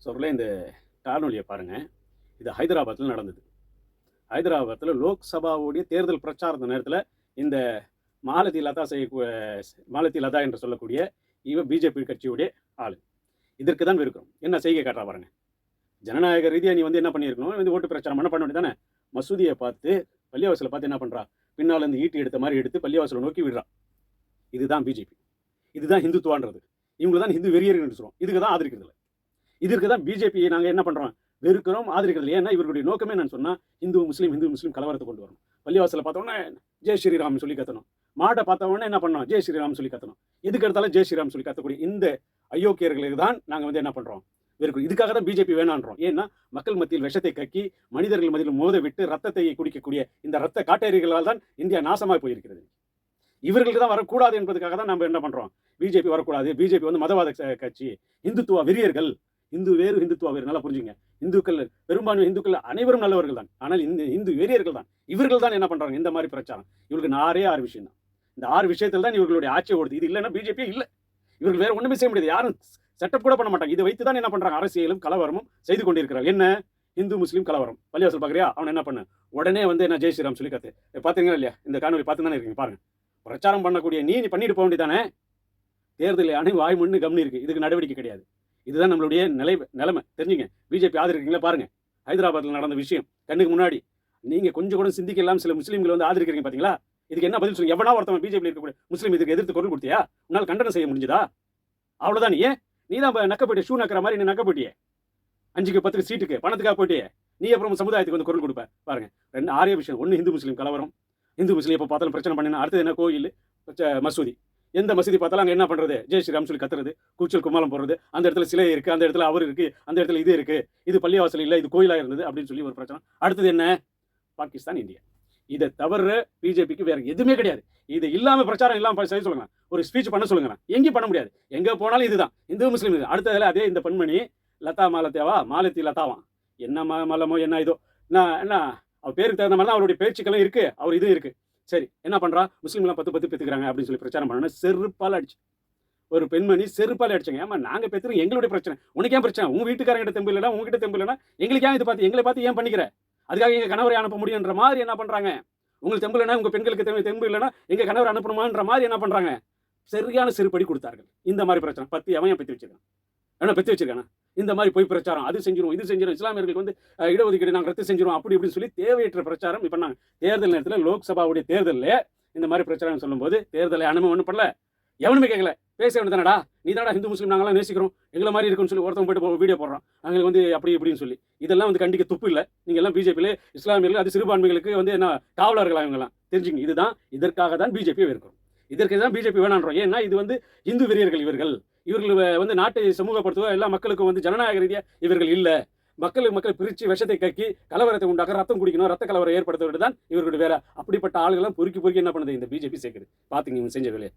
சொல்ல இந்த காணொலியை பாருங்கள். இது ஹைதராபாத்தில் நடந்தது. ஹைதராபாத்தில் லோக்சபாவுடைய தேர்தல் பிரச்சார நேரத்தில் இந்த மாலதி லதா என்று சொல்லக்கூடிய பிஜேபி கட்சியுடைய ஆள். இதற்கு தான் இருக்கும் என்ன செய்கை காட்டுறா பாருங்க. ஜனநாயக ரீதியாக நீ என்ன பண்ணியிருக்கணும், ஓட்டு பிரச்சாரம் பண்ண வேண்டியதானே. மசூதியை பார்த்து பள்ளிவாசலை பார்த்து என்ன பண்ணுறா, பின்னால் இருந்து ஈட்டி எடுத்த மாதிரி எடுத்து பள்ளிவாசலை நோக்கி விடுறா. இதுதான் பிஜேபி, இதுதான் ஹிந்துத்துவான்றது. இவங்க தான் ஹிந்து வெறியர்கள் சொல்லுவோம். இதுக்கு தான் ஆதரிக்கிறது இல்லை. இதற்கு தான் பிஜேபி நாங்கள் என்ன பண்ணுறோம், வெறுக்கிறோம், ஆதரிக்கிறது. ஏன்னா இவர்களுடைய நோக்கமே நான் சொன்னால் இந்து முஸ்லீம் கலவரத்தை கொண்டு வரணும். பள்ளிவாசலை பார்த்தோன்னே ஜெய் ஸ்ரீராம் சொல்லி கத்தணும். மாட்டை பார்த்தவொடனே என்ன பண்ணோம், ஜெய் ஸ்ரீராம் சொல்லி கத்தணும். எதுக்கு எடுத்தாலும் ஜெய் ஸ்ரீராம் சொல்லி கத்தக்கூடிய இந்த அயோக்கியர்களுக்கு தான் நாங்கள் என்ன பண்ணுறோம், வெறுக்கிறோம். இதுக்காக தான் பிஜேபி வேணான்றோம். ஏன்னா மக்கள் மத்தியில் விஷத்தை கக்கி மனிதர்கள் மத்தியில் மோத விட்டு ரத்தத்தை குடிக்கக்கூடிய இந்த ரத்த காட்டேரிகளால் தான் இந்தியா நாசமாக போயிருக்கிறது. இவர்களுக்கு தான் வரக்கூடாது என்பதுக்காக தான் நம்ம என்ன பண்ணுறோம், பிஜேபி வரக்கூடாது. பிஜேபி மதவாத கட்சி, இந்துத்துவ வெறியர்கள். இந்து வேறு ஹிந்துத்துவா வேறு, நல்லா புரிஞ்சுங்க. இந்துக்கள் பெரும்பான்மை இந்துக்கள் அனைவரும் நல்லவர்கள் தான். ஆனால் இந்த இந்து வெறியர்கள் தான். இவர்கள் தான் என்ன பண்ணுறாங்க, இந்த மாதிரி பிரச்சாரம். இவர்களுக்கு 6 விஷயம் தான். இந்த 6 விஷயத்தில் தான் இவர்களுடைய ஆட்சியை ஓடுது. இது இல்லைன்னா பிஜேபி இல்லை. இவர்கள் வேறு ஒன்றுமே செய்ய முடியாது. யாரும் செட்டப் கூட பண்ண மாட்டாங்க. இதை வைத்து தான் என்ன பண்ணுறாங்க, அரசியலும் கலவரமும் செய்து கொண்டிருக்கிறார். என்ன இந்து முஸ்லீம் கலவரம், பள்ளிவாசல் பார்க்குறியா, அவன் என்ன பண்ண உடனே என்ன ஜெய் ஸ்ரீராம் சொல்லி கத்து. பார்த்தீங்களா இல்லையா, இந்த காணொலி பார்த்து தானே இருக்கீங்க. பாருங்க, பிரச்சாரம் பண்ணக்கூடிய நீ பண்ணிட்டு போக வேண்டியதானே. தேர்தலில் அணை வாய் மண்ணு கம்னி இருக்கு. இதுக்கு நடவடிக்கை கிடையாது. இதுதான் நம்மளுடைய நிலைமை. தெரிஞ்சுங்க. பிஜேபி ஆதரிக்கிறீங்களா பாருங்க. ஹைதராபாத்தில் நடந்த விஷயம் கண்ணுக்கு முன்னாடி. நீங்க கொஞ்சம் கூட சிந்திக்கலாம். சில முஸ்லீம்கள் ஆதரிக்கிறீங்க பார்த்தீங்களா. இதுக்கு என்ன பதில் சொல்லுங்க. எவனா ஒருத்தவன் பிஜேபி இருக்கக்கூடிய முஸ்லீம் இதுக்கு எதிர்த்து குரல் கொடுத்தியா, உன்னால் கண்டனம் செய்ய முடிஞ்சதா? அவ்வளவுதான். நீ தான் நக்க போயிட்டு, ஷூ நக்கிற மாதிரி நீ நக்க போயிட்டியே. 5க்கு 10 சீட்டுக்கு பணத்துக்காக போயிட்டியே. நீ அப்புறம் சமுதாயத்துக்கு குரல் கொடுப்ப பாருங்க. 6 விஷயம். ஒன்று இந்து முஸ்லீம் கலவரம். இந்து முஸ்லீம் எப்போ பார்த்தாலும் பிரச்சனை பண்ணினா. அடுத்தது என்ன, கோயில் மசூதி. எந்த மசூதி பார்த்தாலும் அங்கே என்ன பண்ணுறது, ஜெய் ஸ்ரீராம் சொல்லி கத்துறது, கூச்சல் கும்மாளம் போடுறது. அந்த இடத்துல சிலை இருக்குது, அந்த இடத்துல அவர் இருக்குது, அந்த இடத்துல இது இருக்குது, இது பள்ளிவாசல் இல்லை, இது கோயிலாக இருந்தது அப்படின்னு சொல்லி ஒரு பிரச்சனை. அடுத்தது என்ன, பாகிஸ்தான் இந்தியா. இதை தவிர பிஜேபிக்கு வேற எதுவுமே கிடையாது. இது இல்லாமல் பிரச்சாரம் இல்லாமல் செய்ய சொல்லுங்க. ஒரு ஸ்பீச் பண்ண சொல்லுங்க. எங்கேயும் பண்ண முடியாது. எங்கே போனாலும் இதுதான் இந்து முஸ்லீம். இது அடுத்ததில் அதே இந்த பெண்மணி மாலதி லதாவா என்ன மலமோ என்ன இதோ என்ன அவர் பேருக்கு தகுந்த மாதிரி தான் அவருடைய பேச்சுக்களும் இருக்குது, அவர் இதுவும் இருக்குது. சரி, என்ன பண்ணுறா, முஸ்லீம்லாம் 10 பெற்றுக்கிறாங்க அப்படின்னு சொல்லி பிரச்சாரம் பண்ணணும். செருப்பால் அடிச்சு ஒரு பெண்மணி செருப்பால் அடிச்சாங்க. ஏமா நாங்கள் பெற்றுறோம், எங்களுடைய பிரச்சனை, உனக்கு ஏன் பிரச்சனை? உங்கள் வீட்டுக்காரங்கிட்ட தெம்பு இல்லைனா, உங்ககிட்ட தெம்பு இல்லைனா எங்களுக்கு ஏன் இது பார்த்து எங்களை பார்த்து ஏன் பண்ணிக்கிற? அதுக்காக எங்கள் கணவரை அனுப்ப முடியுன்ற மாதிரி என்ன பண்ணுறாங்க. உங்களுக்கு தெம்பு இல்லைனா, உங்கள் பெண்களுக்கு தெம்பு இல்லைனா எங்கள் கணவர் அனுப்பணுமான்ற மாதிரி என்ன பண்ணுறாங்க. சரியான செருப்படி கொடுத்தார்கள். இந்த மாதிரி பிரச்சனை 10 அவன் பெற்று வச்சிருக்கான். ஏன்னா பெற்று வச்சிருக்கானா இந்த மாதிரி போய் பிரச்சாரம், அது செஞ்சிடும் இது செஞ்சிடும், இஸ்லாமியர்களுக்கு இடஒதுக்கீடு நாங்கள் ரத்து செஞ்சிடும் அப்படி இப்படின்னு சொல்லி தேவையற்ற பிரச்சாரம். இப்போ நாங்கள் தேர்தல் நேரத்தில் லோக்சபாவுடைய தேர்தலில் இந்த மாதிரி பிரச்சாரம் சொல்லும்போது தேர்தலை அனுமதி ஒன்றும் பண்ணல, எவனுமே கேட்கல. பேச வேண்டியதானடா, நீ தானடா ஹிந்து முஸ்லீம் நாங்களாம் நேசிக்கிறோம், எங்களை மாதிரி இருக்குன்னு சொல்லி ஒருத்தவங்க போய்ட்டு வீடியோ போடுறோம். நாங்கள் அப்படி இப்படின்னு சொல்லி இதெல்லாம் கண்டிக்க துப்பு இல்லை. நீங்கள் எல்லாம் பிஜேபியில் இஸ்லாமியர்கள், அது சிறுபான்மைகளுக்கு என்ன காவலர்களாக இவங்கெல்லாம் தெரிஞ்சுங்க. இதுதான், இதற்காக தான் பிஜேபியை இருக்கிறோம். இதற்கு தான் பிஜேபி வேணான்றோம். ஏன்னா இது இந்து வெறியர்கள். இவர்கள் நாட்டை சமூகப்படுத்துவ எல்லா மக்களுக்கும் ஜனநாயக ரீதியாக இவர்கள் இல்லை. மக்கள் பிரித்து விஷத்தை கக்கி கலவரத்தை உண்டாக்க, ரத்தம் குடிக்கணும், ரத்த கலவரம் ஏற்படுத்த தான் இவர்களுடைய வேலை. அப்படிப்பட்ட ஆளுகள்லாம் பொறுக்கி என்ன பண்ணுது இந்த பிஜேபி சேர்க்குது. பார்த்துங்க இவங்க செஞ்ச வேலையை.